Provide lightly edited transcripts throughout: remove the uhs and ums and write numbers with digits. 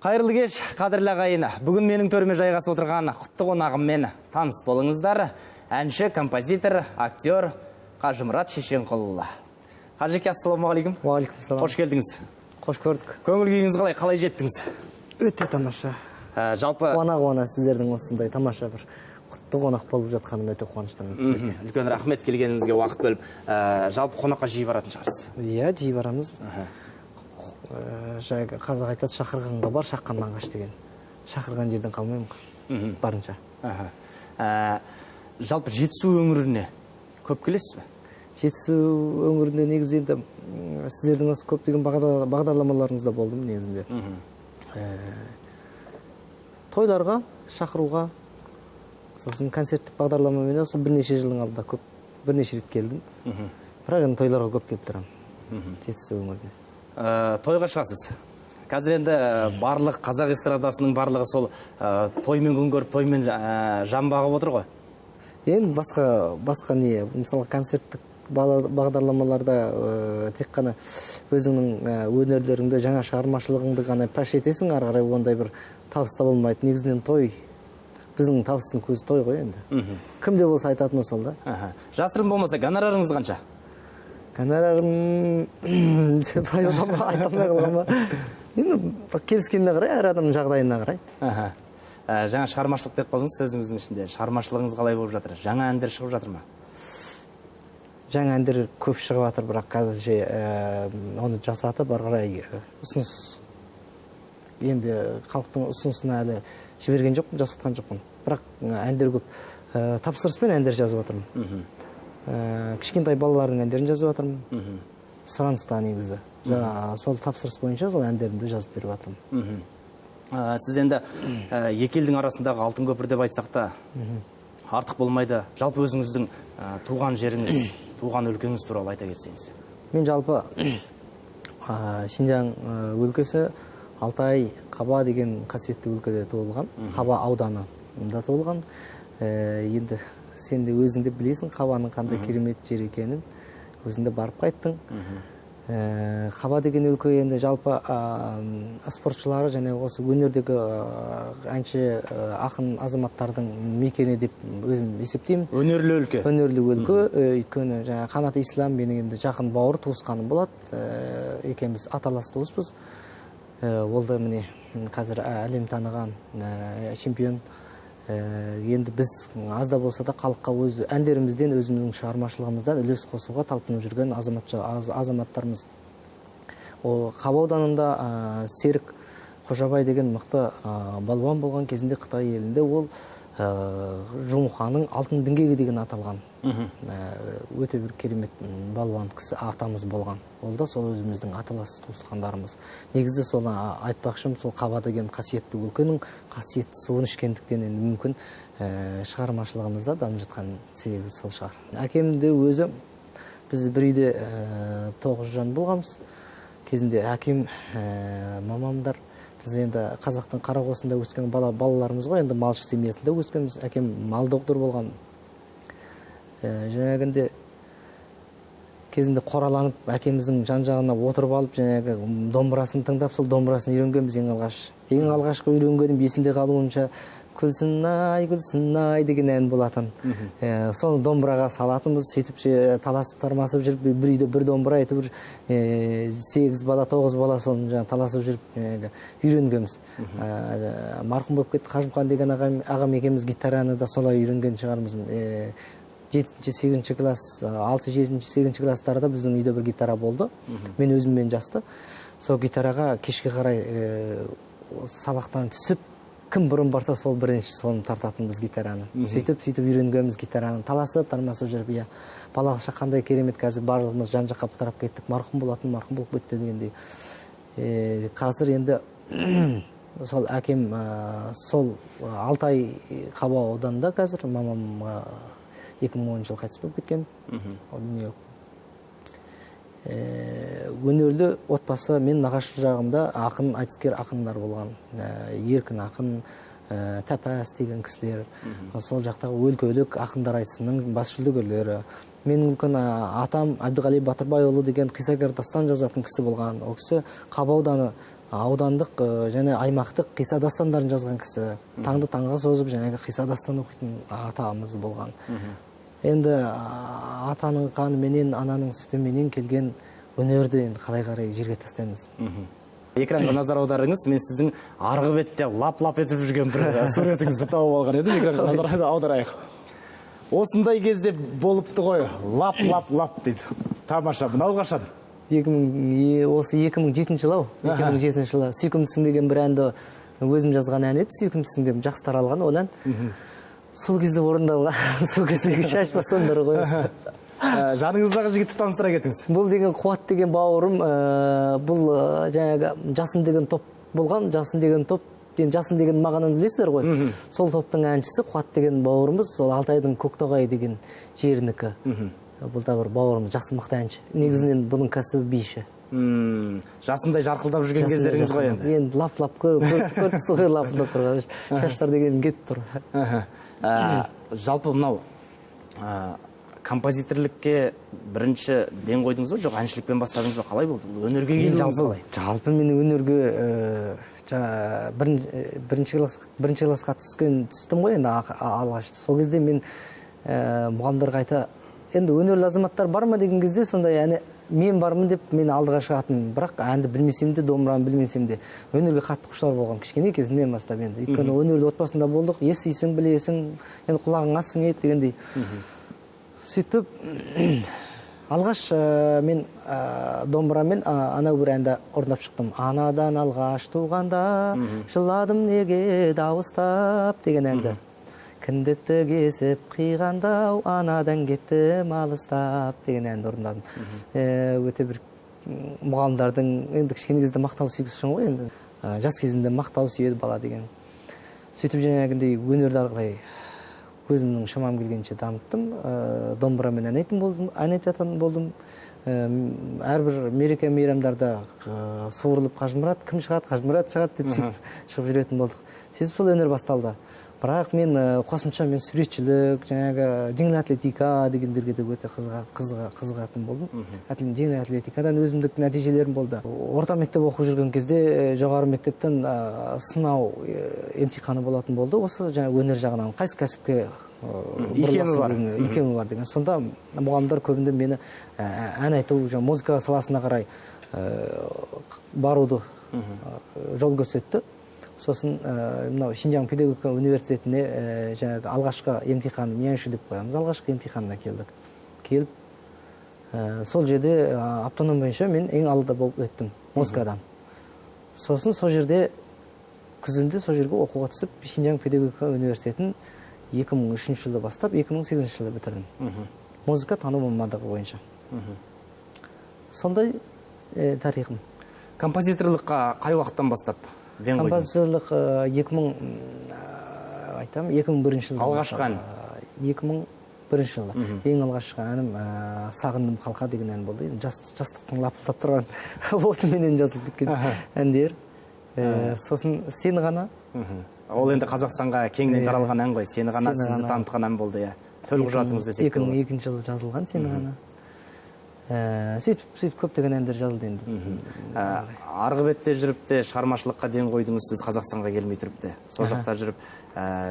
Қайырлы кеш, қадірлі ағайын. Бүгін менің төріме жайғасып отырған құтты қонағыммен таныс болыңыздар. Әнші, композитор, актер Қажымұрат Шешенқұлұлы. Қажеке, ассалаумағалейкум. Уағалейкум. Қош келдіңіз. Қош көрдік. Көңіл күйіңіз қалай жеттіңіз? Өте тамаша. Жалпы Қуана сіздердің осындай тамаша бір құтты қонақ болып жатқаным өте қуаныштымын. Үлкен рахмет келгеніңізге уақыт бөліп. Жалпы қонаққа жиі баратын шығарсыз? Иә, жиі барамыз. Жайға қазақ айтады, шақырғанға бар, шаққаннан қаш деген. Шақырған жерден қалмаймын барынша. Жалпы Жетісу өңіріне көп келесіз бе? Жетісу өңірінде негізі енді сіздердің осы көптеген бағдарламаларыңызда болдым негізінде. Тойларға, шақыруға, сосын концерттік бағдарламамен осы бірнеше жылдың алдында бірнеше рет келдім. Бірақ енді тойларға көп келіп тұрамын Жетісу өңіріне. Тойға шығасыз. Қазір енді барлық қазақ эстрадасының барлығы сол тоймен күн көріп, тоймен жан бағып отыр ғой. Енді басқа не, мысалы концерттік бағдарламаларда тек қана өзіңнің өнерлеріңді, жаңа шығармашылығыңды ғана паш етесің, ары қарай ондай бір табыс табылмайды. Негізінен той, біздің табыстың көзі той ғой енді. Кімде болса айтатыны сол да. Жасырын болмаса, гонорарыңыз қанша? Гонорарым айта алмай қалғанма. Енді келіскеніне қарай, әр адамның жағдайына қарай. Жаңа шығармашылық деп қалдыңыз сөзіңіздің ішінде. Шығармашылығыңыз қалай болып жатыр? Жаңа әндер шығып жатыр ма? Жаңа әндер көп шығып жатыр, бірақ қазір оны жасатып ары қарай ұсыныс, енді халықтың ұсынысына әлі жіберген жоқпын, жасатқан жоқпын. Бірақ әндер көп. Тапсырыспен әндер жазып отырмын. Кішкентай балалардың әндерін жазып отырмын. Сұраныста негізі. Сол тапсырыс бойынша сол әндерімді жазып беріп жатырмын. Сіз енді екі елдің арасындағы алтын көпір деп айтсақ та артық болмайды. Жалпы өзіңіздің туған жеріңіз, туған өлкеңіз туралы айта кетсеңіз. Мен жалпы Шинжаң өлкесі Алтай Қаба деген қасиетті өлкеде туылған. Қаба ауданында туылған. Енді сен де өзіңде білесің Қабаның қандай керемет жер екенін. Өзіңде барып қайттың. Қаба деген өлке енді жалпы спортшылары және осы өнердегі әнші ақын азаматтардың мекені деп өзім есептеймін. Өнерлі өлке. Өнерлі өлке. Өйткені Қанат Ислам менің енді жақын бауыр туысқаным болады. Екеуміз аталас туыспыз. Ол да міне қазір әлем таныған чемпион. Енді біз аз да болса да халыққа өз әндерімізден, өзіміздің шығармашылығымыздан үлес қосуға талпынып жүрген азаматтарымыз. Қаба ауданында Серік Қожабай деген мықты балуан болған кезінде Қытай елінде ол Жұмуханың алтын діңгегі деген аталған. Өте бір керемет балуан кісі атамыз болған. Ол да сол өзіміздің аталас туысқандарымыз. Негізі сол айтпақшым, сол Қаба деген қасиетті өлкенің қасиетті суын ішкендіктен енді мүмкін шығармашылығымызда дамып жатқан себебі сол шығар. Әкемді өзі біз бір үйде 9 жан болғанбыз. Кезінде әкем, мамамдар біз енді қазақтың Қарақосында өскен балаларымыз ғой, енді малшы семьясында өскенбіз. Әкем мал доктор болған. Жаңағынде кезінде қораланып, әкеміздің жан-жағына отырып алып, жаңағы домбырасын тыңдап, сол домбырасын үйренгенбіз ең алғаш. Ең алғашқы үйренгенім есімде қалуынша Күлсін ай деген ән болатын. Соны домбыраға салатынбыз, сөйтіп таласып тармасып жүріп, бір үйде бір домбыра айтып, 8 бала, 9 бала соны таласып жүріп үйренгенбіз. Марқұм болып кетті Қажымхан деген ағам екеуміз гитараны да солай үйренген шығармыз. 7-8 класс, 6-7-8 класстарда біздің үйде бір гитара болды. Мен өзіммен жасты. Сол гитараға кешке қарай сабақтан түсіп, кім бұрын барса сол бірінші соны тартатынбыз гитараны. Сөйтіп үйренгенбіз гитараны. Таласып, тармасып жүріп, балақша қандай керемет, қазір барлығымыз жан-жаққа тарап кеттік. Марқұм болып кетті дегендей. Қазір енді сол әкем сол Алтай Қаба ауданында қазір, мамам 2010 жыл қайтыс болып кеткен. Өнерлі отбасы, мен нағашы жағымда ақын, айтыскер ақындар болған. Еркін ақын, Тәпәс деген кісілер. Сол жақтағы өлкелік ақындар айтысының бас жүлдегерлері. Менің үлкен атам Әбдіғали Батырбайұлы деген қисагер дастан жазатын кісі болған. Ол кісі Қаба ауданы аудандық және аймақтық қисса дастандарын жазған кісі, таңды таңға созып жаңағы қисса дастан оқитын атамыз болған. Енді атаның қаныменен, ананың сүтіменен келген өнерді енді қалай қарай жерге тастаймыз. Экранға назар аударыңыз, мен сіздің арғы бетте лап-лап етіп жүрген бір суретіңізді тауып алған едім, экранға назар аударайық. Осындай кезде болыпты ғой, лап-лап-лап дейді. Тамаша, мынау қашан? Осы 2007 жылы, 2007 жылы «Сүйкімдісің» деген бір әнді өзім жазған ән еді. «Сүйкімдісің» деп жақсы таралған ол ән. Сол кезде орындалған, сол кездегі шашпа сондары қойысы. Жаныңыздағы жігітті таныстыра кетіңіз. Бұл деген Қуат деген бауырым, бұл жаңағы Жасын деген топ болған. Жасын деген топ, Жасын деген мағананы білесіздер ғой. Сол топтың әншісі Қуат деген бауырымыз, сол Алтайдың Көктоғай деген жерінікі. Бұл да бір бауырымыз, жақсы мықты әнші. Негізінен бұның кәсібі биші. Жасындай жарқылдап жүрген кездеріңіз ғой енді. Енді лап-лап көріпсіз ғой, лап-лап тұрған. Шаштар деген кетіп тұр. Жалпы мынау композиторлікке бірінші ден қойдыңыз ба, жоқ әншілікпен бастадыңыз ба, қалай болды? Өнерге келдіңіз қалай? Жалпы мен өнерге бірінші классқа түстім ғой енді алғаш. Сол кезде мен мұғалімдерге айта, енді өнерлі азаматтар бар ма деген кезде сондай әне мен бармын деп мен алдыға шығатынмын. Бірақ әнді білмесем де, домбыраны білмесем де өнерге қатты құштар болғам кішкене кезімнен бастап енді. Өйткені өнерді отбасында болдық, естисің, білесің, енді құлағың ассың еді дегендей. Сөйтіп алғаш мен домбырамен анау бір әнді орындап шықтым. Анадан алғаш туғанда жыладым неге дауыстап деген әнді. Кіндікті кесіп қиғанда анадан кеттім алыстап деген әнді орындадым. Өте бір мұғалімдардың енді кішкене кезде мақтау сүйгісің ғой енді. Жас кезінде мақтау сүйеді бала деген. Сөйтіп жаңағындай өнерді ары қарай өзімнің шамам келгенше дамыттым. Домбырамен ән айтатын болдым. Әрбір мереке мейрамдарда суырылып Қажымұрат кім шығады, Қажымұрат шығады деп шығып жүретін болдық. Сөйтіп сол өнер басталды. Бірақ мен қосымша мен суретшілік, жаңағы жеңіл атлетика дегендерге де өте қызығатын болдым. Жеңіл атлетикадан өзімдік нәтижелерім болды. Орта мектеп оқып жүрген кезде жоғары мектептен сынау емтиханы болатын болды. Осы жаңағы өнер жағынан қайсы кәсіпке икемі бар деген. Сонда мұғалімдер көбінде мені ән айту, музыка саласына қарай баруды жол көрсетті. Сосын мынау Шинжаң педагогика университетіне жаңағы алғашқы емтихан, менші деп қоямыз, алғашқы емтиханына келдік. Келіп, сол жерде автоном бойынша мен ең алдыда болып өттім, музыкадан. Сосын сол жерде күзінде сол жерге оқуға түсіп, Шинжаң педагогика университетін 2003 жылы бастап, 2008 жылы бітірдім. Музыка тану мамандығы бойынша. Сондай тарихым. Композиторлыққа қай уақыттан бастап? Композиторлық 2001 жылы. Алғашқы ән? 2001 жылы. Ең алғашқы әнім «Сағындым қалқа» деген ән болды. Жастықтың лапылдап тұрған отыменен жазылып кеткен әндер. Сосын «Сені ғана». Ол енді Қазақстанға кеңінен таралған ән ғой. «Сені ғана» сізді танытқан ән болды. Төлқұжатыңыз десек те болады. 2002 жылы жазылған «Сені ғана». Сөйтіп көптеген әндер жазылды енді. Арғы бетте жүріп те шығармашылыққа ден қойдыңыз, сіз Қазақстанға келмей тұрып те. Сол жақта жүріп,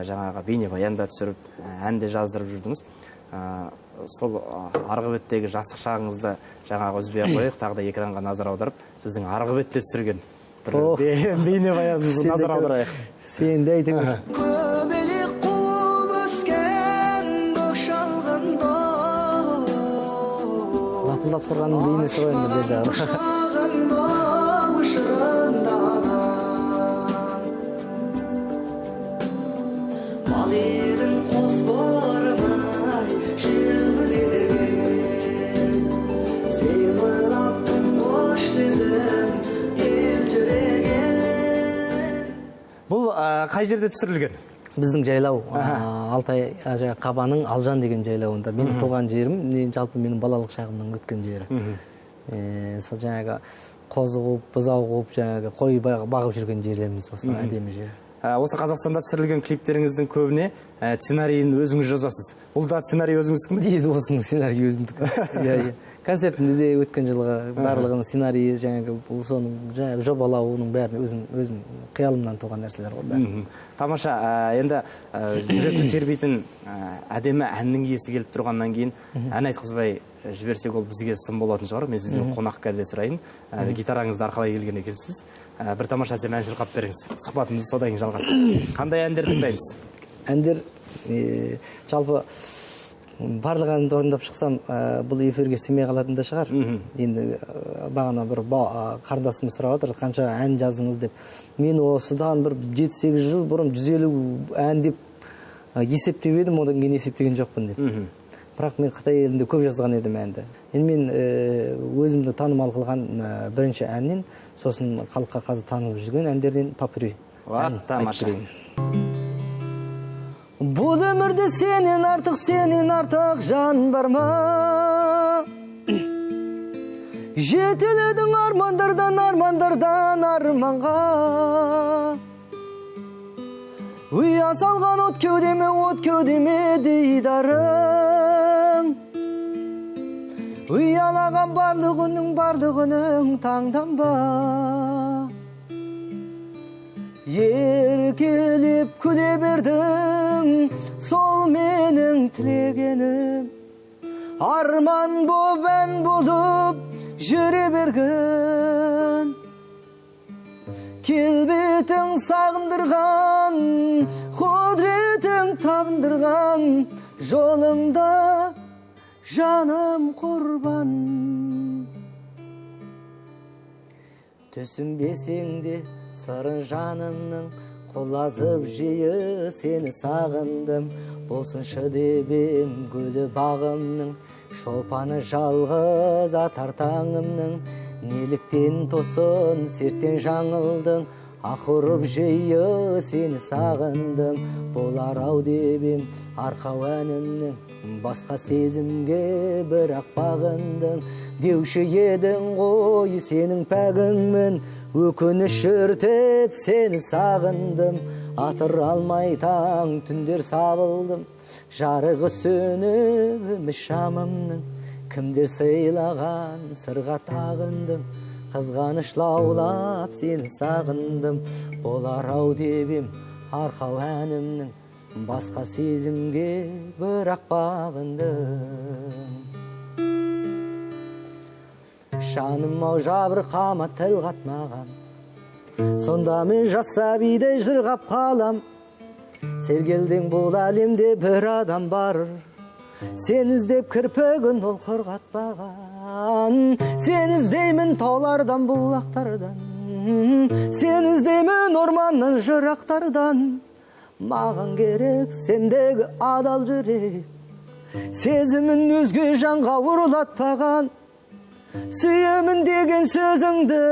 жаңағы бейнебаянда түсіріп, әнде жаздырып жүрдіңіз. Сол арғы беттегі жастық шағыңызды жаңағы үзбей қойық, тағы да экранға назар аударып, сіздің арғы бетте түсірген бейнебаяныңызды назар аударайық. Сен де айтың. Лапылдап тұрғанның бейнесі ғой енді бер жағы. Бұл қай жерде түсірілген? Біздің жайлау, Алтай Қабаның Алжан деген жайлауында. Мен туған жерім, жалпы менің балалық шағымның өткен жері. Сол жаңағы қозы қуып, бұзау қуып, жаңағы қой бағып жүрген жерлеріміз осы әдемі жері. Осы Қазақстанда түсірілген клиптеріңіздің көбіне сценарийін өзіңіз жазасыз. Бұл да сценарий өзіңіздікі ме? Осының сценарий өзімдікі. концертінде де өткен жылғы барлығының сценарийі жаңағы бұл соның жаңағы жобалауының бәрі өзім қиялымнан туған нәрселер ғой бәрі. Тамаша, енді жүректі тербейтін әдемі әннің иесі келіп тұрғаннан кейін ән айтқызбай жіберсек ол бізге сын болатын шығар. Мен сізден қонақ кәде сұрайын. Гитараңызды арқалай келген екенсіз. Бір тамаша әсем ән шырқап беріңіз. Сұхбатымызды содан кейін жалғастырайық. Қандай әндер тыңдаймыз? Әндер жалпы барлық әнді орындап шықсам, бұл эфирге сыймай қалатын да шығар. Енді бағана бір қарындасымыз сұрап отыр, қанша ән жаздыңыз деп. Мен осыдан бір 7-8 жыл бұрын 150 ән деп есептеп едім, одан кейін есептеген жоқпын деп. Бірақ мен Қытай елінде көп жазған едім әнді. Енді мен өзімді танымал қылған бірінші әннен, сосын халыққа қазір танылып жүрген әндерден Поппури. Тамаша. Бұл өмірде сенен артық жан бар ма? Жетеледің армандардан арманға. Ұя салған от кеудеме дейдарың. Ұялаған барлығының таңданба. Еркелеп күле бердің, сол менің тілегенім. Арман боп ән болып жүре берген. Келбетің сағындырған, құдретің табындырған, жолыңда жаным құрбан. Түсінбесең де сырын жанымның, құлазып жиі сені сағындым. Болсыншы дебем гүлі бағымның, шолпаны жалғыз атар таңымның. Неліктен тосын серттен жаңылдың, ақырып жиі сені сағындым. Болар ау дебем арқау әнімнің, басқа сезімге бірақ бағындың. Деуші едің ғой сенің пәгіңмін, өкініш өртеп сені сағындым. Атыр алмай таң түндер сабылдым, жарығы сөніп шамымның. Кімдер сыйлаған сырға тағындым, қызғаныш лаулап сені сағындым. Болар ау дебем арқау әнімнің, басқа сезімге бірақ бағындым. Жаным ау жабырқама тіл қатмаған, сонда мен жасап үйдей жырғап қалам. Сергелдің бұл әлемде бір адам бар, сен іздеп кірпігін ол құрғатпаған. Сен іздеймін таулардан бұлақтардан, сен іздеймін орманнан жырақтардан. Маған керек сендегі адал жүрек, сезімін өзге жанға ұрлатпаған. Сүйемін деген сөзіңді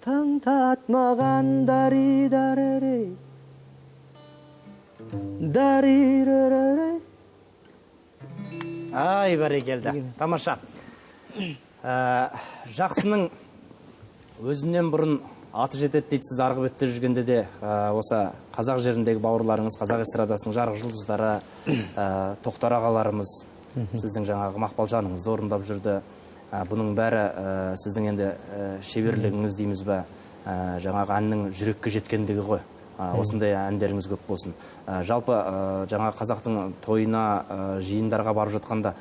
тыңдатмаған. Дари-дари-рей, дари-рей. Ай, бәрекелді. Тамаша. Жақсының өзінен бұрын аты жетеді дейді, сіз арғы бетте жүргенде де осы қазақ жеріндегі бауырларыңыз, қазақ эстрадасының жарық жұлдыздары, Тоқтар ағаларымыз, сіздің жаңағы Мақпалжаныңыз орындап жүрді. Бұның бәрі сіздің енді шеберлігіңіз дейміз бе, жаңағы әннің жүрекке жеткендігі ғой. Осындай әндеріңіз көп болсын. Жалпы жаңа қазақтың тойына, жиындарға барып жатқанда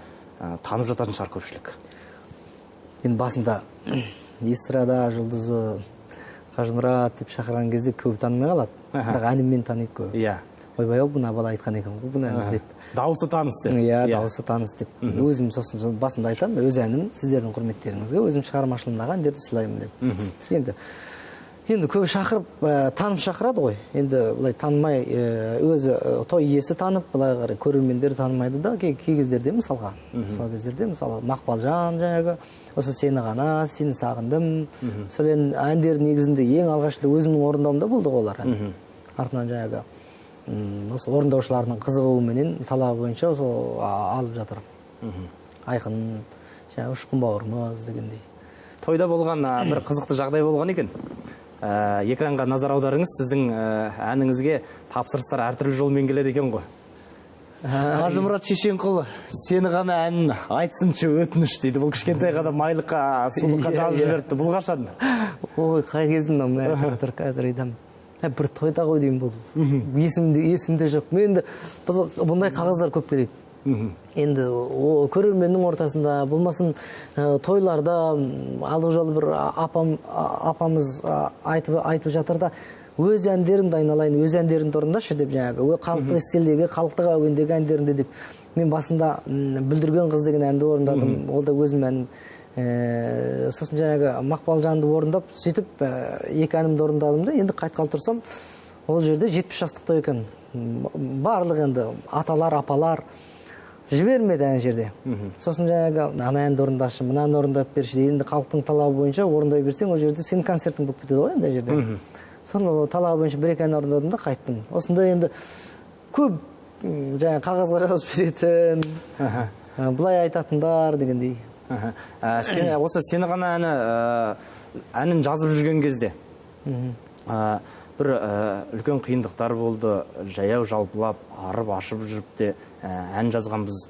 танып жататын шығар көпшілік. Енді басында эстрада жұлдызы Қажымұрат деп шақырған кезде көп танымай қалады. Бірақ әніммен таниды көп. Иә. Ойбай-ау, бұны абал айтқан екен ғой, бұны әні деп. Дауысы таныс деп. Иә, дауысы таныс деп. Өзім сосын басында айтамын, өз әнім сіздердің құрметтеріңізге, өзім шығармашылығымдағы әндерді сыйлаймын деп. Енді көп шақырып, танып шақырады ғой. Енді бұлай танымай, өзі той иесі танып, бұлай қарай көрермендер танымайды да, кей кездерде мысалға. Сол кездерде мысалы Мақпалжан жаңағы, осы сені ғана, сені сағындым. Сол әндер негізінде ең алғашында өзімнің орындауымда болды олар. Артынан жаңағы осы орындаушылардың қызығуыменен талабы бойынша осы алып жатыр. Айқын, жаңағы ұшқын бауырымыз дегендей. Тойда болған бір қызықты жағдай болған екен. Экранға назар аударыңыз, сіздің әніңізге тапсырыстар әртүрлі жолмен келеді екен ғой. Қажымұрат Шешенқұл сені ғана әнін айтсыншы өтініш дейді. Бұл кішкентай ғана майлыққа сұлыққа жазып жіберіпті. Бұл қашан? Ой, қай кезімнен тұр қазір айтамын. Бір тойда ғой деймін бұл. Есімде жоқ. Мен де бұндай қағаздар көп келеді. Енді көрерменнің ортасында болмасын тойларда алғы жолы бір апамыз айтып жатыр да өз әндеріңді айналайын, өз әндеріңді орындашы деп жаңағы халықтық стильдегі, халықтық әуендегі әндеріңді деп. Мен басында Бүлдірген қыз деген әнді орындадым. Ол да өзім әнім. Сосын жаңағы Мақпалжанды орындап, сөйтіп екі әнімді орындадым да, енді қайтқалы тұрсам, ол жерде 70 жастық той екен. Барлық енді аталар, апалар жібермеді ән жерде. Сосын жаңағы ана әнді орындашы, мынаны орындап берші. Енді халықтың талабы бойынша орындай берсең, ол жерде сенің концертің болып кетеді ғой енді жерде. Соны талабы бойынша бір-екі ән орындадым да қайттым. Осында енді көп жаңағы қағазға жазып беретін, былай айтатындар дегендей. Осы сені ғана әнін жазып жүрген кезде бір үлкен қиындықтар болды, жаяу жалпылап, арып ашып жүріп те ән жазғанбыз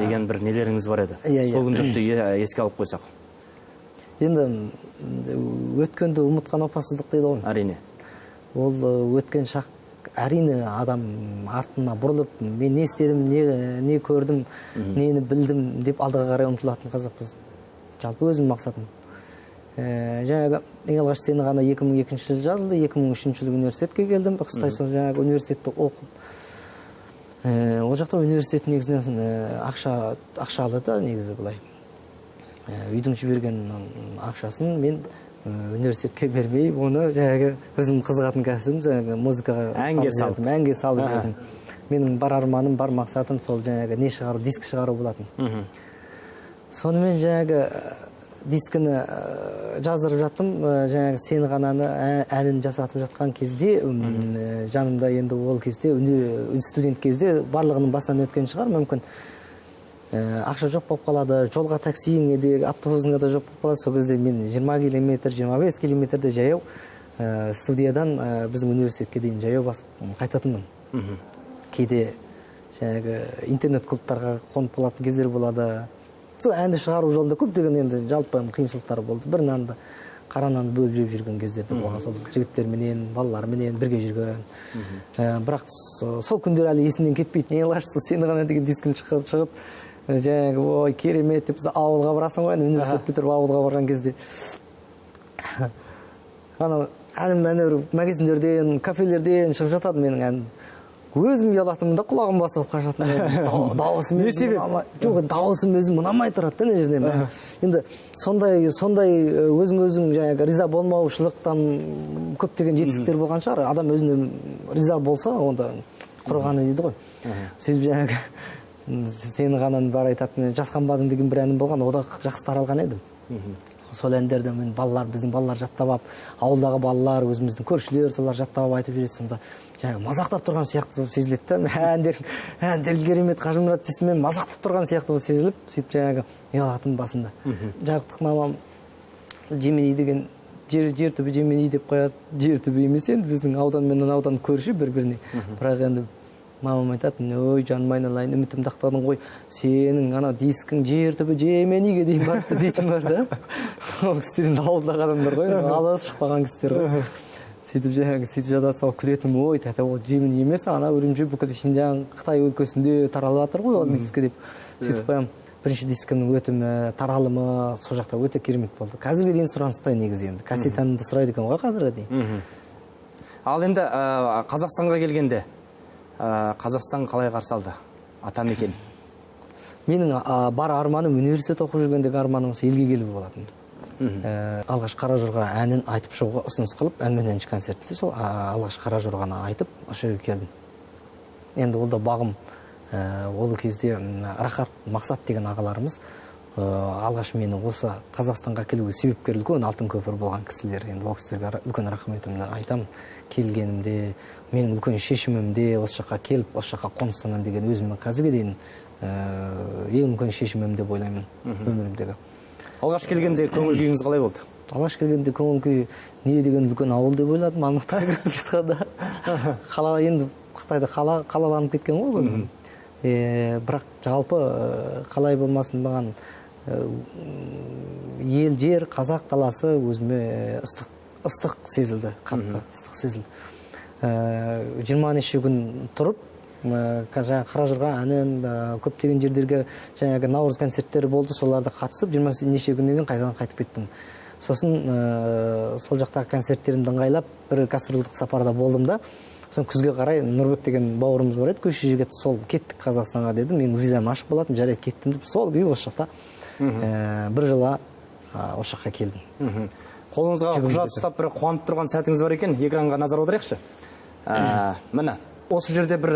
деген бір нелеріңіз бар еді. Сол күндікті еске алып қойсақ. Енді өткенді ұмытқан опасыздық дейді ғой. Әрине. Ол өткен шақ әрине адам артына бұрылып, мен не істедім, не көрдім, нені білдім деп алдыға қарай ұмтылатын қазақпыз. Жалпы өзім мақсатым. Жаңағы ең алғаш сені ғана 2002 жылы жазылды, 2003 жылы университетке келдім. Қыстай соң жаңағы университетті оқып. Ол жақта университет негізінен ақша алды да негізі былай. Үйдің жіберген ақшасын мен университетке бермей, оны жаңағы өзім қызығатын кәсібім, жаңағы музыкаға әнге салып едім. Менің бар арманым, бар мақсатым сол жаңағы не шығару, диск шығару болатын. Сонымен жаңағы дискіні жаздырып жаттым, жаңағы сені ғананы әнін жасатып жатқан кезде, жанымда енді ол кезде, студент кезде барлығының басынан өткен шығар, мүмкін ақша жоқ болып қалады, жолға таксиіңе де, автобусыңа да жоқ болып қалады. Сол кезде мен 20 километр, 25 километрде жаяу студиядан біздің университетке дейін жаяу басып қайтатынмын. Кейде жаңағы интернет клубтарға қонып болатын кездер болады. Сол әнді шығару жолында көптеген енді жалпы қиыншылықтар болды. Бір нанды, қара нанды бөліп жеп жүрген кездерде болған, сол жігіттерменен, балаларменен бірге жүрген. Бірақ сол күндер әлі есімнен кетпейді. Ең алғашқысы сені ғана деген дискім шығып, жаңағы ой керемет деп ауылға барасың ғой, университет бітіріп ауылға барған кезде. Анау әнім магазиндерден, кафелерден шығып жатады менің әнім. Өзім ұялатымын да құлағым басып қашатын. Дауысым өзім ұнамай тұрады да не жерден. Енді сондай өзің жаңағы риза болмаушылықтан көптеген жетістіктер болған шығар. Адам өзіне риза болса, онда құрғаны дейді ғой. Сөйтіп жаңағы сені ғананы бар айтатын, жасқанбадың деген бір әнім болған, ода жақсы таралған едім. Сол әндерді мен біздің балалар жаттап алып, ауылдағы балалар, өзіміздің көршілер, солар жаттап айтып жүреді. Сонда жаңағы мазақтап тұрған сияқты сезіледі да. Әндер керемет, Қажымұрат десімен мазақтап тұрған сияқты сезіліп, сөйтіп жаңағы ұялатын басында. Жарықтық мамам Жемени деген жер түбі Жемени деп қояды. Жер түбі емес енді біздің аудан мен аудан көрші бір-біріне. Бірақ енді мамам айтады, ой жаным айналайын, үмітімді ақтадың ғой, сенің ана дискің жер түбі Жемениге дейін барыпты дейтін бар да. Ол кісілердің ауылдағы адамдар ғой, алыс шықпаған кісілер ғой. Сөйтіп жатады, сол күлетім, ой тәте ол Жемени емес, ана Үрімжі бүкіл Шинжаң Қытай өлкесінде таралып жатыр ғой ол дискі деп. Сөйтіп қоямын. Бірінші дискімнің өтімі, таралымы сол жақта өте керемет болды. Қазірге дейін сұраныстай негізі енді. Кассет әнді сұрайды екен ғой қазірге дейін. Ал енді Қазақстанға келгенде Қазақстан қалай қарсы алды? Атамекен. Менің бар арманым университет оқып жүргендегі арманым елге келу болатын. Алғаш Қаражорға әнін айтып шығуға ұсыныс қылып, ән мен әнші концертінде сол алғаш Қаражорғаны айтып, осы жерге келдім. Енді ол да бағым. Ол кезде Рахат Мақсат деген ағаларымыз алғаш мені осы Қазақстанға келуге себепкер үлкен алтын көпір болған кісілер. Енді ол кісілерге үлкен рахметімді айтамын. Келгенімде, менің үлкен шешімімде осы жаққа келіп, осы жаққа қоныстанам деген өзімнің қазірге дейін ең үлкен шешімім деп ойлаймын өмірімдегі. Алғаш келгенде көңіл күйіңіз қалай болды? Алғаш келгенде көңіл күй не деген үлкен ауыл деп ойладым, Алматыда. Қала енді Қытайда қалаланып кеткен ғой. бірақ жалпы қалай болмасын маған ел жер қазақ даласы өзіме ыстық сезілді, қатты ыстық сезілді. 20 неше күн тұрып жаңағы Қаражорға әнін көптеген жерлерге жаңағы Наурыз концерттері болды, соларда қатысып 20 неше күннен кейін қайтадан қайтып кеттім. Сосын сол жақтағы концерттерімді ыңғайлап бір гастрольдік сапарда болдым да, сосын күзге қарай Нұрбек деген бауырымыз бар еді, көше жігіт, сол кеттік Қазақстанға деді, мен визам ашық болатын, жарайды кеттім деп, сол күйі осы жақта бір жылға осы жаққа келдім. Қолыңызға құжат ұстап бір қуанып тұрған сәтіңіз бар екен, экранға назар аударайықшы. Міне, осы жерде бір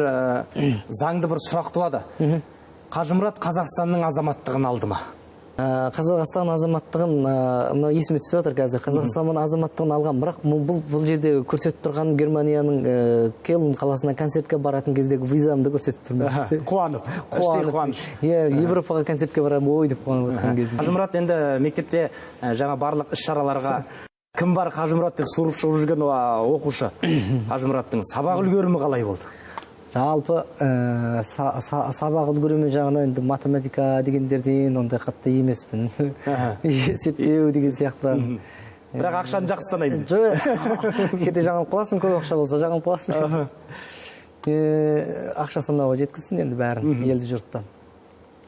заңды бір сұрақ туады. Қажымұрат Қазақстанның азаматтығын алды ма? Қазақстан азаматтығын мынау есіме түсіп жатыр қазір. Қазақстанның азаматтығын алған, бірақ бұл жерде көрсетіп тұрған Германияның Кельн қаласына концертке баратын кездегі визамды көрсетіп тұрмын. Қуанып. Европаға концертке барамын, ой деп қуанып жатқан кезім. Қажымұрат енді мектепте жаңа барлық іс-шараларға кім бар Қажымұрат деп суырып шығып жүрген оқушы. Қажымұраттың сабақ үлгерімі қалай болды? Жалпы сабақ үлгерімі жағынан енді математика дегендерден ондай қатты емеспін. Есептеу деген сияқты. Бірақ ақшаны жақсы санайды. Жоқ, кейде жағынып қаласың, көп ақша болса жағынып қаласың. Ақша санауға жеткізсін енді бәрін, елді жұртта.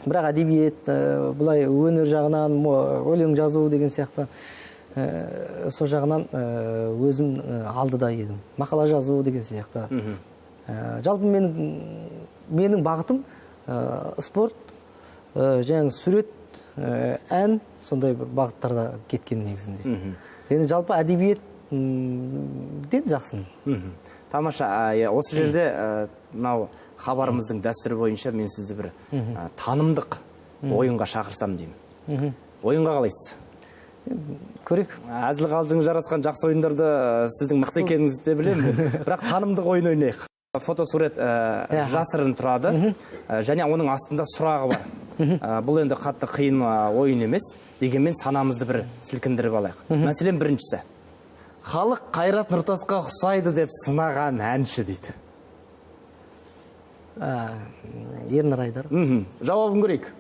Бірақ әдебиет, бұлай өнер жағынан, өлең жазу деген сияқты, сол жағынан өзім алдыда едім. Мақала жазу деген сияқты. Жалпы менің бағытым спорт, жаңағы сурет, ән, сондай бір бағыттарда кеткен негізінде. Енді жалпы әдебиет ден жақсын. Тамаша, осы жерде мынау хабарымыздың дәстүрі бойынша мен сізді бір танымдық ойынға шақырсам деймін. Ойынға қалайсыз? Көрек. Әзіл қалжың жарасқан жақсы ойындарды сіздің мықты екеніңізді де білемін. Бірақ танымдық ойын ойнайық. Фотосурет жасырын тұрады, және оның астында сұрағы бар. Бұл енді қатты қиын ойын емес, дегенмен санамызды бір сілкіндіріп алайық. Мәселен біріншісі. Халық Қайрат Нұртасқа ұқсайды деп сынаған әнші дейді. Ернар Айдар. Жауабын көрейік.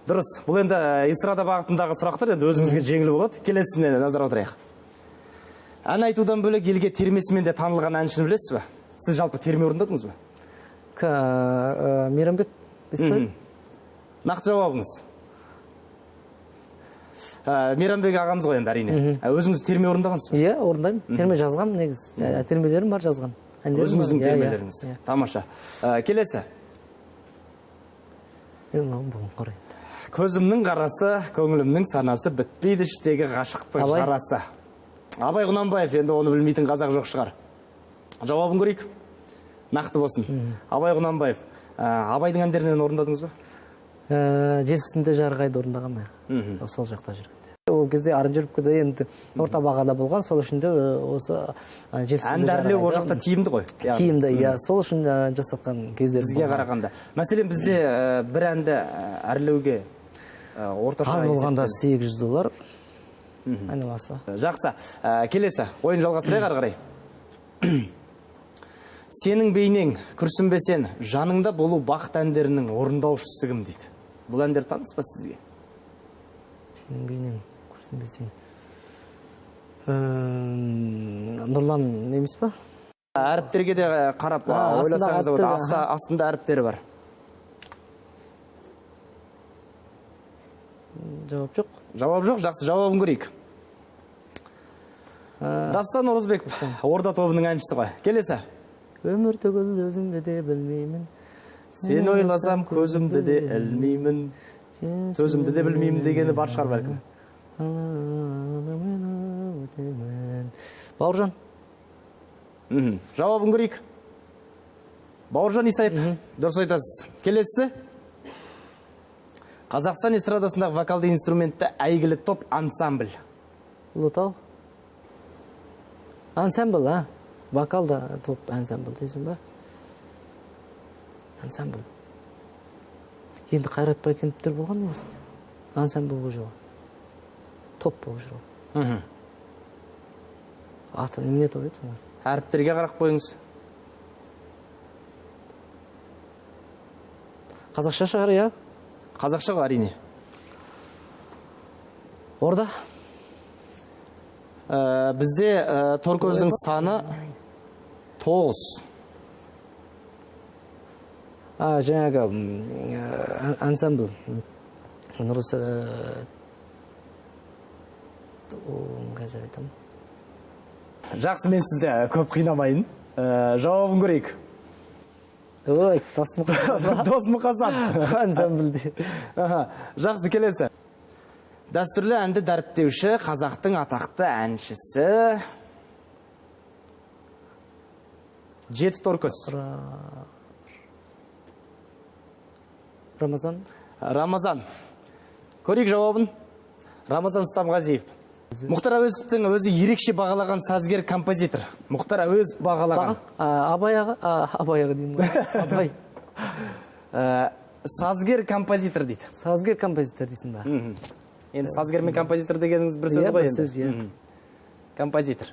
Дұрыс. Бұл енді эстрада бағытындағы сұрақтар, енді өзіңізге жеңіл болады. Келесіне назар аударайық. Ән айтудан бөлек елге термесімен де танылған әншіні білесіз бе? Сіз жалпы терме орындадыңыз ба? Мейрамбек Беспаев. Нақты жауабыңыз. Мейрамбек ағамыз ғой енді әрине. Өзіңіз терме орындағансыз ба? Иә, орындаймын. Терме жазғам негіз. Термелерім бар жазған. Өзіңіздің термелеріңіз. Тамаша. Келесі. Көзімнің қарасы, көңілімнің санасы, бітпейді іштегі ғашықтың жарасы. Абай Құнанбаев, енді оны білмейтін қазақ жоқ шығар. Жауабын көрейік. Нақты болсын. Абай Құнанбаев. Абайдың әндерінен орындадыңыз ба? Жел үстінде жарғайды орындаған ма? Сол жақта жүргенде. Ол кезде аранжировкада енді орта бағада болған, сол үшін де осы жел үстінде әнді әрлеу ол жақта тиімді ғой. Тиімді, иә. Сол үшін жасатқан кездер. Бізге қарағанда. Мәселен, бізде бір әнді әрлеуге орташа аз болғанда $800 айналасы. Жақсы. Келесі, ойын жалғастырайық ары қарай. Сенің бейнең күрсінбесен, жаныңда болу бақыт әндерінің орындаушысы кім дейді. Бұл әндер таныс па сізге? Сенің бейнең күрсінбесен. Нұрлан емес па? Әріптерге де қарап ойласаңыз, астында әріптері бар. Жауап жоқ. Жауап жоқ, жақсы, жауабын көрейік. Дастан Оразбек, Орда тобының әншісі ғой. Келесі. Өмір түгіл өзімді де білмеймін. Сен ойласам көзімді де ілмеймін. Сөзімді де білмеймін дегені бар шығар бәлкім. Бауыржан. Жауабын көрейік. Бауыржан Исаев, дұрыс айтасыз. Келесісі. Қазақстан эстрадасындағы вокалды инструментті әйгілі топ ансамбль. Ұлытау. Ансамбль, вокалда топ ансамбль дейсің ба? Ансамбль. Енді Қайрат Байкеновтер болған негізі. Ансамбль бұл жол. Топ бұл жол. Аты немене топ еді? Әріптерге қарақ қойыңыз. Қазақша шығар, иә. Қазақша ғой әрине. Орда. Бізде торкөздің саны 9. Жаңағы ансамбл. Нұрыс қазір айтам. Жақсы, мен сізді көп қинамайын. Жауабын көрейік. Ой, Досмұқасан. Досмұқасан. Ансамблде. Жақсы, келесі. Дәстүрлі әнді дәріптеуші қазақтың атақты әншісі 7 торкөз. Рамазан. Көрейік жауабын. Рамазан Стамғазиев. Мұхтар Әуезовтің өзі ерекше бағалаған сазгер композитор. Мұхтар Әуезов бағалаған. Абай деймін ғой. Абай. Сазгер композитор дейді. Сазгер композитор дейсің ба? Енді сазгер мен композитор дегеніңіз бір сөз ғой енді. Сөз, иә. Композитор.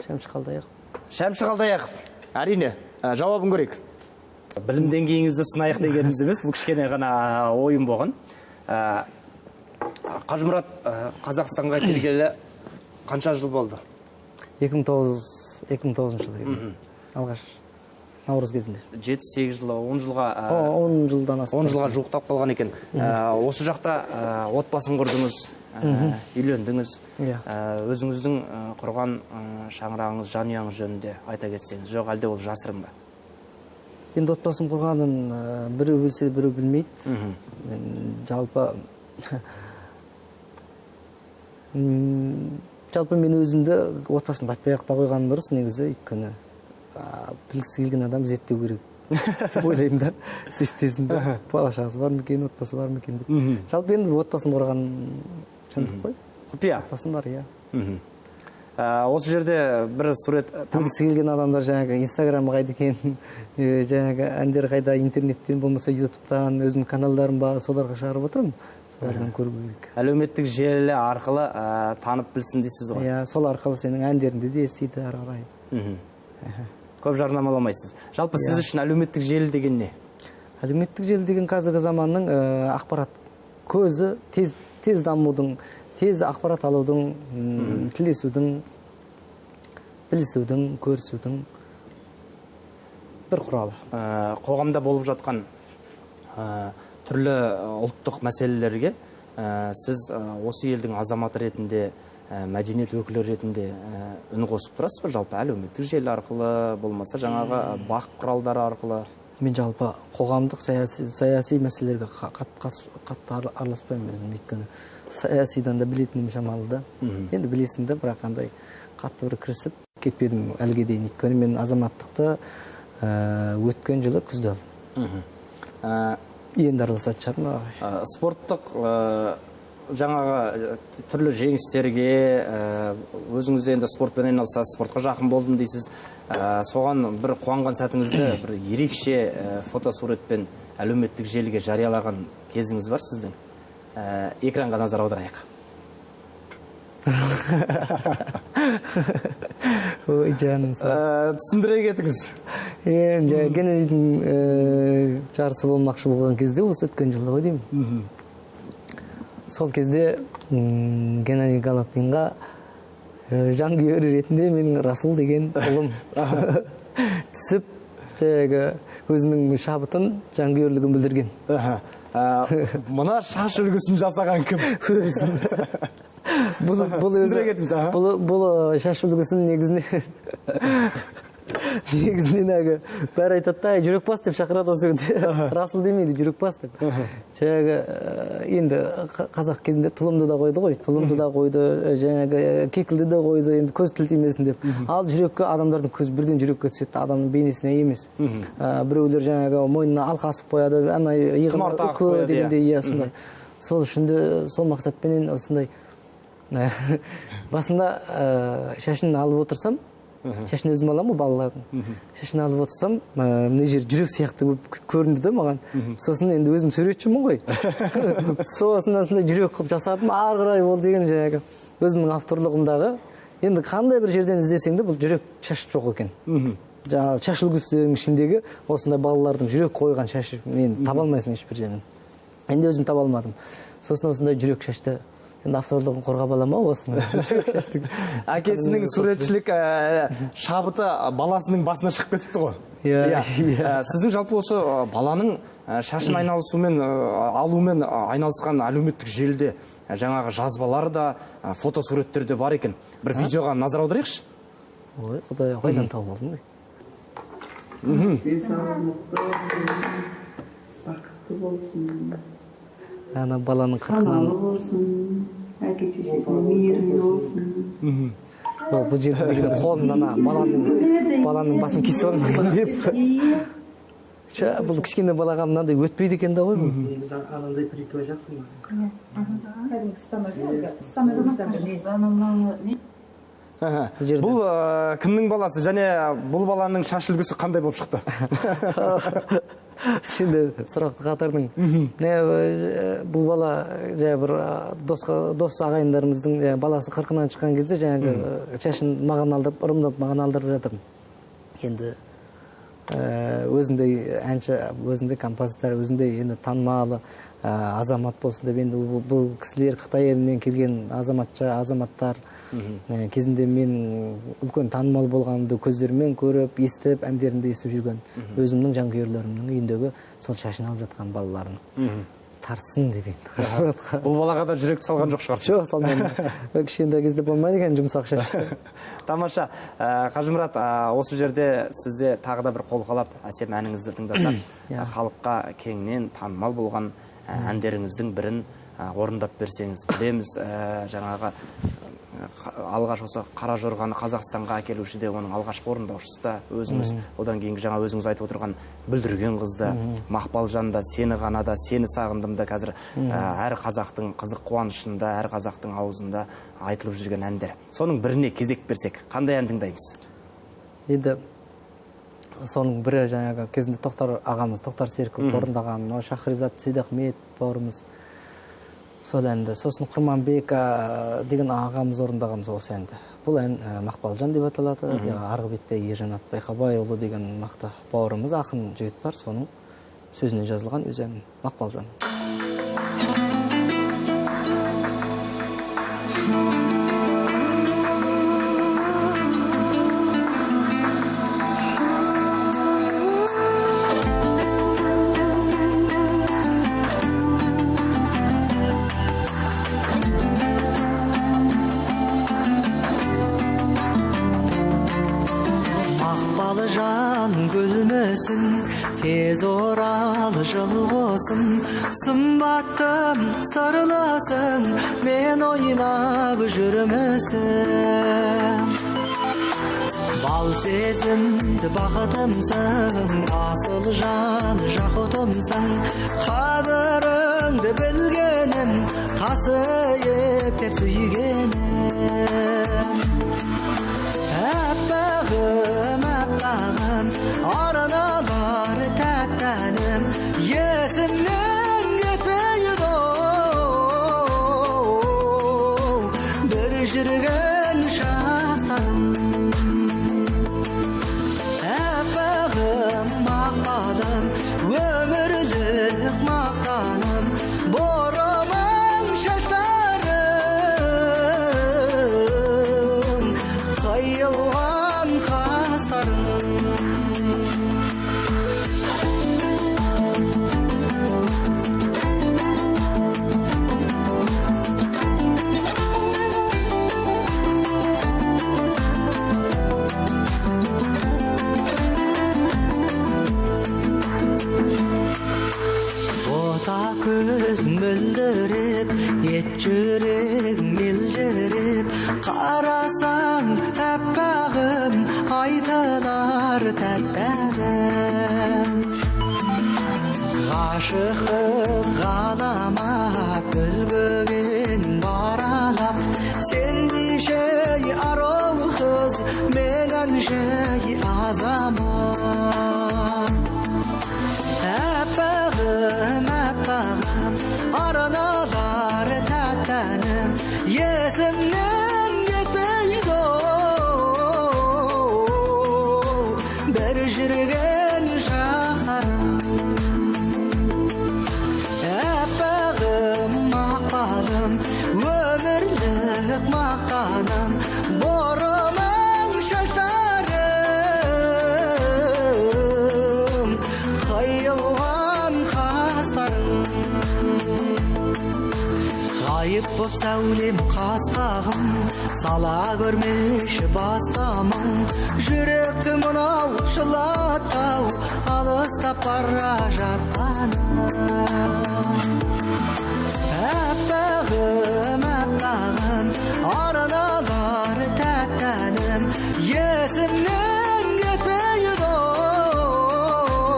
Шәмші Қалдаяқов. Әрине, жауабын көрейік. Білім деңгейіңізді сынайық дегеніміз емес, бұл кішкене ғана ойын болған. Қажымұрат Қазақстанға келгелі қанша жыл болды? 2009 жылы. Алғаш. Наурыз кезінде. 7-8 жылы, 10 жылға... 10 жылдан асып. 10 жылға жуықтап қалған екен. Осы жақта отбасын құрдыңыз, үйлендіңіз. Өзіңіздің құрған шаңырағыңыз, жанұяңыз жөнінде айта кетсеңіз, жоқ әлде ол жасырын ба? Енді отбасын құрғанын біреу білсе, біреу білмейді. Жалпы мен өзімді отбасын батпай-ақ та қойғаным дұрыс негізі, өйткені білгісі келген адам зерттеу керек деп ойлаймын да. Зерттесінде бала шағасы бар ма екен, отбасы бар ма екен деп. Жалпы енді отбасын құрған шындық қой. Құпия. Отбасым бар, иә. Осы жерде бір сурет... Білгісі келген адамдар жаңағы инстаграмы қайда екен, жаңағы әндер қайда, интернеттен болмаса ютубтан өзімнің каналдарым бар, соларға шығарып отырмын. Солардан көру керек. Әлеуметтік желі арқылы танып білсін дейсіз ғой. Иә, сол арқылы сенің әндеріңді де естиді ары қарай. Көп жарнамаламайсыз. Жалпы сіз үшін әлеуметтік желі деген не? Әлеуметтік желі деген қазіргі заманның ақпарат көзі, тез дамудың, тез ақпарат алудың, тілесудің, білісудің, көрісудің бір құралы. Қоғамда болып жатқан түрлі ұлттық мәселелерге сіз осы елдің азаматы ретінде, мәдениет өкілі ретінде үн қосып тұрасыз ба? Жалпы әлеуметтік желі арқылы, болмаса жаңағы бақ құралдары арқылы? Мен жалпы қоғамдық саяси мәселелерге қатты араласпаймын. Өйткені саясидан да білетінім шамалы да. Енді білесің да, бірақ қандай қатты бір кірісіп кетпедім әлге дейін. Өйткені мен азаматтықты өткен жылы күзде алдым. Енді араласатын шығармын. Спорттық жаңағы түрлі жеңістерге өзіңізде енді спортпен айналысасыз, спортқа жақын болдым дейсіз. Соған бір қуанған сәтіңізді бір ерекше фотосуретпен әлеуметтік желіге жариялаған кезіңіз бар сіздің? Экранға назар аударайық. Ой, жаным сау. Түсіндіре кетіңіз. Геннадийдің жарысы болмақшы болған кезде, осы өткен жылы ғой деймін. Сол кезде Геннадий Головкинға жанкүйер ретінде менің Расул деген ұлым түсіп, өзінің шабытын, жанкүйерлігін білдірген. Мұна шаш үлгісін жасаған кім? Өзім. Бұл шаш үлгісін негізінен бәрі айтады, жүрек бас деп шақырады осы күнде. Расыл демейді, жүрек бас деп. Енді қазақ кезінде тұлымды да қойды ғой, тұлымды да қойды, кекілді де қойды, енді көз тіл тимесін деп. Ал жүрекке, адамдардың көз бірден жүрекке түседі, адамның бейнесіне емес. Біреулер мойнына алқа асып қояды, иығына үкі дегенде иясында. Сол үшін де сол мақсатпенен осындай басында шашын алып отырсам, шашын өзім аламын ғой балалардың. Шашын алып отырсам, мына жер жүрек сияқты көрінді да маған. Сосын енді өзім суретшімін ғой. Сосын жүрек қылып жасадым, ары қарай ол деген өзімнің авторлығымдағы. Енді қандай бір жерден іздесең де бұл жүрек шаш жоқ екен. жаңағы шаш үлгісінің ішіндегі осындай балалардың жүрек қойған шашы мен таба алмайсың ешбір жерден. Енді өзім таба алмадым. Сосын осындай жүрек шашты енді авторлығын қорғап ала ма осыны? Әкесінің суретшілік шабыты баласының басына шығып кетіпті ғой. Иә. Сіздің жалпы осы баланың шашын айналысумен, алумен айналысқан әлеуметтік желіде жаңағы жазбалар да, фотосуреттер де бар екен. Бір видеоға назар аударайықшы. Ой, құдай, қайдан тауып алдың? Бақытты болсын. Ана баланың Саналы қырқынан. болсын. Әке шешесіне мейірімді болсын. Бұл жерде деген қолын ана баланың басын кесіп алмайын деп. Бұл кішкене балаға мынандай өтпейді екен да ғой бұл. Негізі анандай прикол жақсы ма? Бұл кімнің баласы және бұл баланың шаш үлгісі қандай болып шықты? Сен де сұрақты қатырдың. Бұл бала бір дос ағайындарымыздың баласы қырқынан шыққан кезде жаңағы шашын маған алдырып, ұрымдап маған алдырып жатыр. Енді өзіндей әнші, өзіндей композитор, өзіндей енді танымалы азамат болсын деп, енді бұл кісілер Қытай елінен келген азаматтар кезінде мен үлкен танымал болғанымды көздерімен көріп, естіп, әндерімді естіп жүрген өзімнің жанкүйерлерімнің үйіндегі сол шашын алып жатқан балаларының тарсын деп енді. Бұл балаға да жүректі салған жоқ шығар? Жоқ, салмаймын. Кішкентай кезде болмайды екен жұмсақ шаш. Тамаша. Қажымұрат, осы жерде сізде тағы да бір қолқалап әсем әніңізді тыңдасақ, халыққа кеңінен танымал болған әндеріңіздің бірін орындап берсеңіз. Білеміз, жаңағы алғаш осы Қара Жорғаны Қазақстанға әкелуші де, оның алғашқы орындаушысы да өзіңіз, одан кейінгі жаңа өзіңіз айтып отырған Бүлдірген қызды, Мақпалжан да, Сені ғана да, Сені сағындым да, қазір әр қазақтың қызық қуанышында, әр қазақтың аузында айтылып жүрген әндер. Соның біріне кезек берсек, қандай ән тыңдаймыз? Енді соның бірі жаңағы кезінде Тоқтар ағамыз, Тоқтар Серіков орындаған, Шахризат Сейдахмет бауырымыз сол әнді. Сосын Құрманбек деген ағамыз орындағанымыз осы әнді. Бұл ән Мақпалжан деп аталады. Арғы бетте Ержанат Байқабайұлы деген мақты бауырымыз, ақын жігіт бар, соның сөзіне жазылған өз ән Мақпалжан. Tez oralı jıl olsun, sımbattım sarılasın, men oynap жүрмісің. Bal sezimdi baqıtımsın, asıl jan жақұтымсың, қадырыңды білгенім, қасыйып деп сүйгенім. Әппағым, әппағым, арналар тәттәнім, есімнен кетпейді бір жүрген шақтарым. Әппағым, мақпалым, өмірлік мақтаным, борымың шаштарым, қайылған қастарым. Көзің мөлдіреп, ет жүрегің мелжіреп, қарасаң әппағым, айтылар тәттәнім. Ғашықтық ғаламат бүлгіген баралап, сен дейшей ару қыз, мен әншей азамат. Әппағым, әппағым, арналар тәттәнім, есімнен кетпейді бір жүрген шақтарым. Әппағым мақпалым, өмірлік мақтаным, бұрымың шаштарым, қайылған қастарым. Ғайып боп сәулем қасқағым, сала көрмеші басқамың, жүректі мынау жылатау, алыстап бара жатқаным. Әппағым, әппағым, арналар тәттәнім, есімнен кетпейді оу,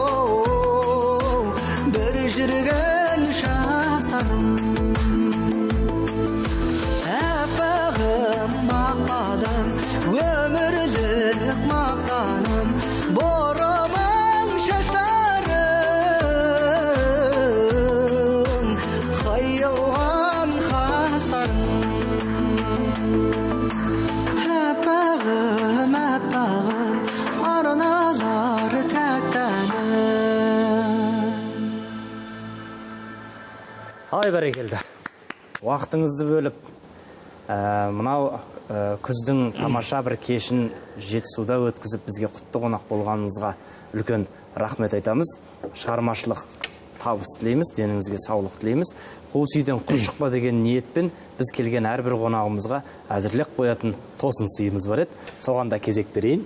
бір жүрген шақтарым. Әппағым, мақпалым, өмірлік мақтаным, бұрымың шаштарым, қайылған қастарым. Әппағым, әппағым, арналар тәттәнім. Ай, бәрекелді. Уақытыңызды бөліп, мынау күздің тамаша бір кешін Жетісуда өткізіп, бізге құтты қонақ болғаныңызға үлкен рахмет айтамыз. Шығармашылық табыс тілейміз, деніңізге саулық тілейміз. Қуыс үйден құр шықпа деген ниетпен біз келген әрбір қонағымызға әзірлеп қоятын тосын сыйымыз бар еді. Соған да кезек берейін.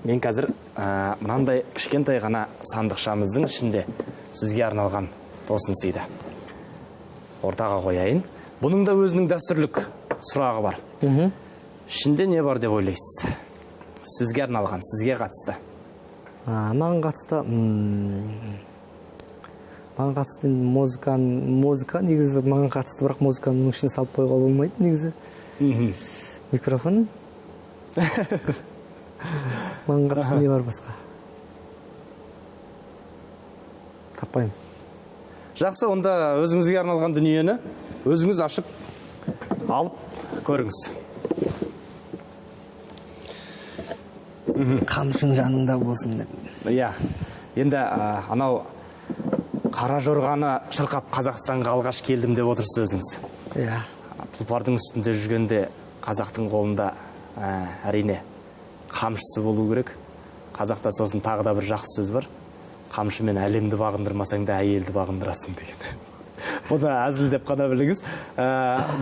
Мен қазір мынандай кішкентай ғана сандықшамыздың ішінде сізге арналған тосын сыйды ортаға қояйын. Бұның да өзінің дәстүрлік сұрағы бар. Ішінде не бар деп ойлайсыз? Сізге арналған, сізге қатысты. Маған қатысты музыка негізі маған қатысты, бірақ музыканы мұның ішіне салып қойға болмайды негізі. Микрофон. Маған қатысты не бар басқа? Таппаймын. Жақсы, онда өзіңізге арналған дүниені өзіңіз ашып алып көріңіз. Қамшың жаныңда болсын деп. Иә, енді анау қара жорғаны шырқап Қазақстанға алғаш келдім деп отырсыз өзіңіз. Иә. Тұлпардың үстінде жүргенде қазақтың қолында әрине қамшысы болу керек. Қазақта сосын тағы да бір жақсы сөз бар. Қамшымен әлемді бағындырмасаң да әйелді бағындырасың деген. Бұны әзілдеп қана біліңіз.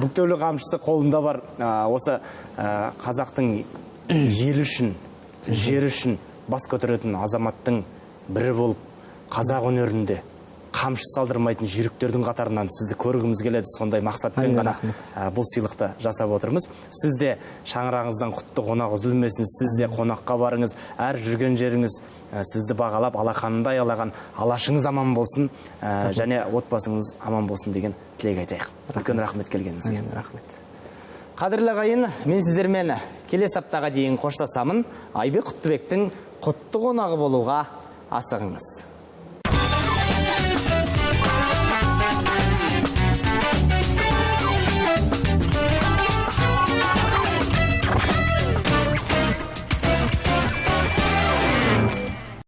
Бүктеулі қамшысы қолында бар. Осы қазақтың ел үшін, жер үшін бас көтеретін азаматтың бірі болып, қазақ өнерінде қамшы салдырмайтын жүйріктердің қатарынан сізді көргіміз келеді. Сондай мақсатпен ғана бұл сыйлықты жасап отырмыз. Сіз де шаңырағыңыздан құтты қонақ үзілмесін, сіз де қонаққа барыңыз, әр жүрген жеріңіз сізді бағалап, алақанындай алаған алашыңыз аман болсын, және отбасыңыз аман болсын деген тілек айтайық. Үлкен рахмет келгеніңізге. Рахмет. Қадірлі ағайын, мен сіздермен келесі аптаға дейін қоштасамын. Айбек Құттыбектің құтты қонағы болуға асығыңыз.